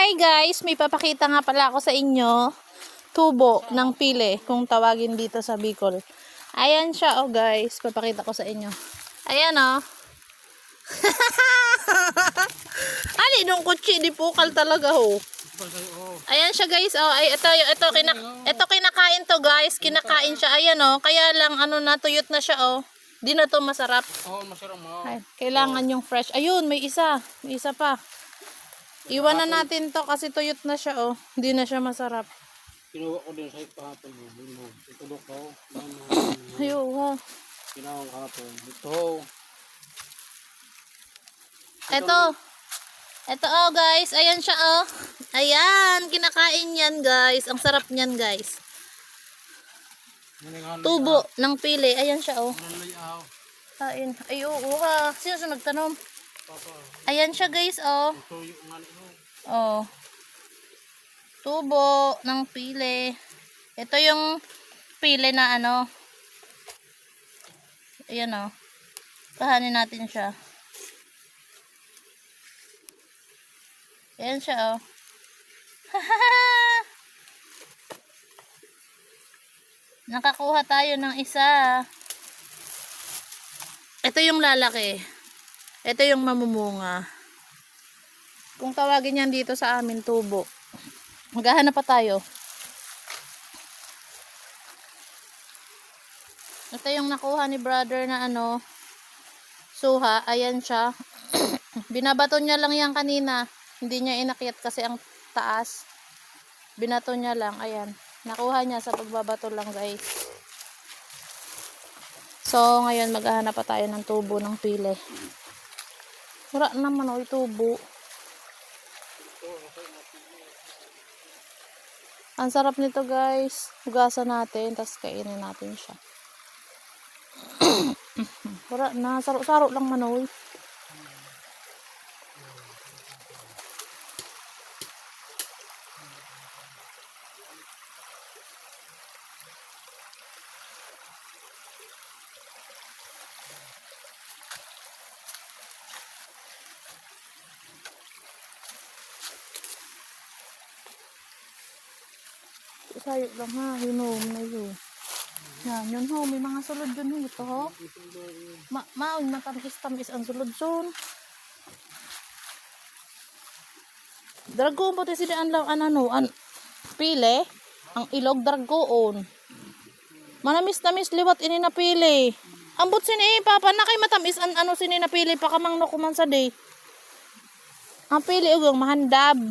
Hi guys, may papakita nga pala ako sa inyo. Tubo ng pili, kung tawagin dito sa Bicol. Ayan siya oh guys, papakita ko sa inyo. Ayan oh. Ali nung kutsi di pukal talaga ho. Ayan siya guys oh. Ay ito kinakain to guys, kinakain siya. Ayan oh, kaya lang ano na tuyot na siya oh. Di na to masarap. Oo, masarap mo. Ay, kailangan yung fresh. Ayun, may isa pa. Iwan na natin to kasi tuyot na siya oh. Hindi na siya masarap. Kinuha ko din sa kahapon mo. Itulog ko. Ayun ha. Kinuha ko kahapon. Ito oh guys. Ayan siya oh. Ayan. Kinakain yan guys. Ang sarap niyan guys. Tubo ng pili. Ayan siya oh. Kain. Ay oo ha. Sino sa nagtanom? Ayan siya guys oh. Oh. Tubo ng pili. Ito yung pili na ano. Ayan oh. Kahanin natin siya. Ayan siya oh. Nakakuha tayo ng isa. Ito yung lalaki. Ito yung mamumunga. Kung tawagin yan dito sa amin, tubo. Maghahanap pa tayo. Ito yung nakuha ni brother na ano, suha. Ayan siya. Binabato niya lang yan kanina. Hindi niya inakyat kasi ang taas. Binato niya lang. Ayan. Nakuha niya sa pagbabato lang guys. So, ngayon maghahanap pa tayo ng tubo ng pili. Wala naman o tubo. Ang sarap nito guys. Hugasan natin, tapos kainin natin siya. Wala na, saro-saro lang manoy. Sayo lang ha, hinom na yun. Yan, yun ho, may mga sulod yun ho, ito ho. Maon, matamis-tamis ang sulod son. Dragoon po tayo sila pili, ang ilog dragoon. Manamis-tamis liwat ini na pili. Ambot sini papa na kay matamis ano sini na pili pa kamang nakuman sa day. Ang pili ugang mahandab.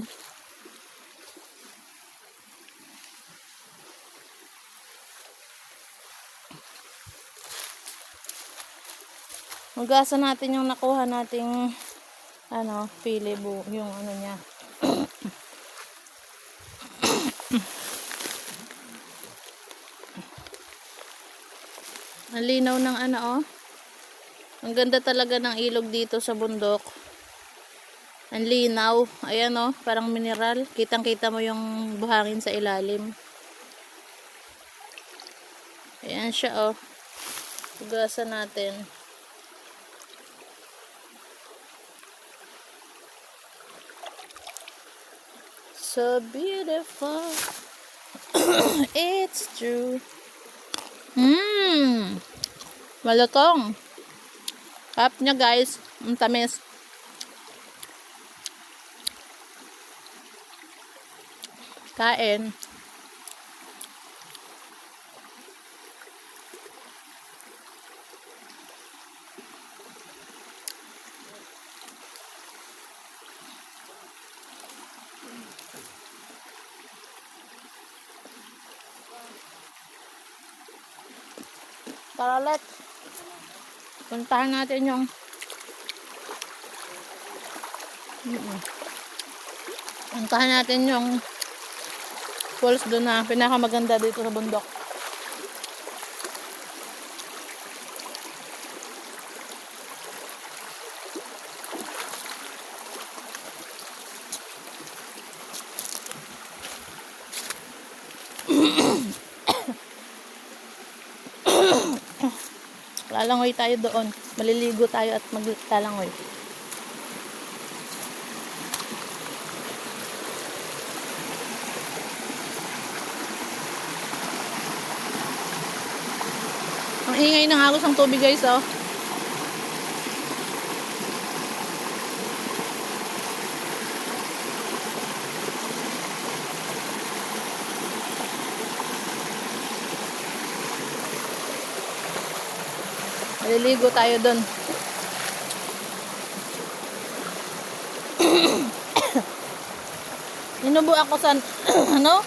Hugasan natin yung nakuha nating ano, pili yung ano niya. Ang linaw ng ano oh. Ang ganda talaga ng ilog dito sa bundok. Ang linaw. Ayan oh, parang mineral. Kitang-kita mo yung buhangin sa ilalim. Ayan siya oh. Hugasan natin. So beautiful. It's true. Malutong. Harap niya guys. Ang tamis. Kain. Tara ulit. Puntahan natin yung falls doon na pinakamaganda dito sa bundok. Lalangoy tayo doon. Maliligo tayo at maglalangoy. ingay ng agos ng tubig guys, oh. Maliligo tayo dun. Inubo ako sa ano?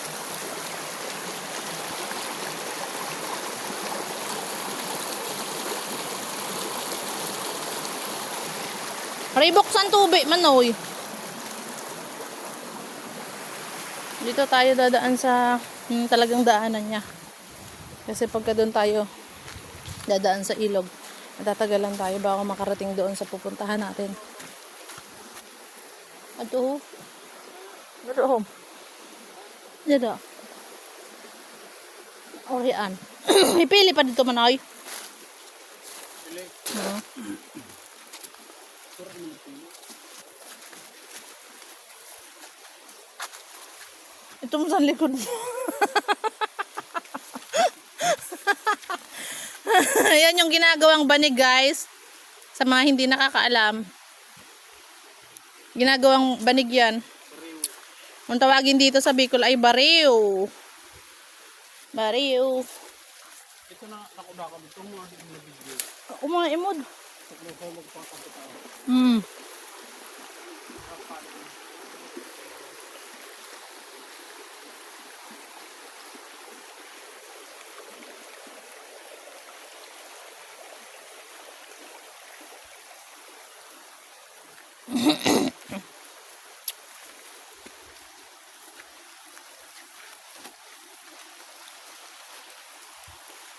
Riboksan tubig manoy. Dito tayo dadaan sa talagang daanan niya. Kasi pagka doon tayo dadaan sa ilog, matatagalan tayo bago makarating doon sa pupuntahan natin. Ato. Dito. Dito. Orian. Ipili pa dito manoy. Pili. No. Ito mo sa likod mo. Yan yung ginagawang banig guys. Sa mga hindi nakakaalam. Ginagawang banig yan. Kung tawagin dito sa Bicol ay bariw. Bariw. Ito na nakuha kami. Ito mga hindi na video. Mga imod. Ito na kayo magpapakita.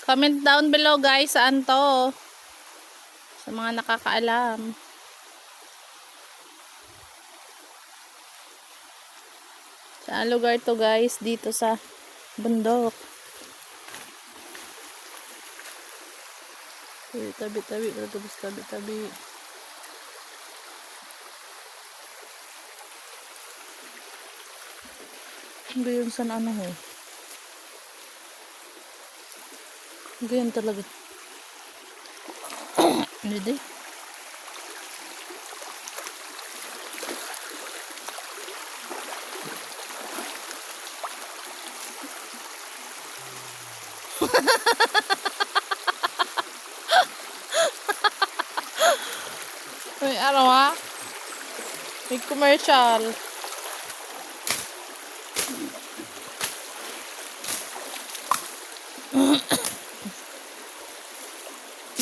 Comment down below guys saan to. Sa mga nakakaalam. Saan lugar to guys? Dito sa bundok. Tabi-tabi. Tabi-tabi. Hindi yun saan ano ho. Ganyan talaga. Hindi. May ano ha? May commercial.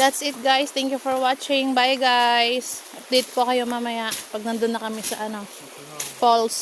That's it guys. Thank you for watching. Bye guys. Update ko kayo mamaya pag nandun na kami sa ano, falls.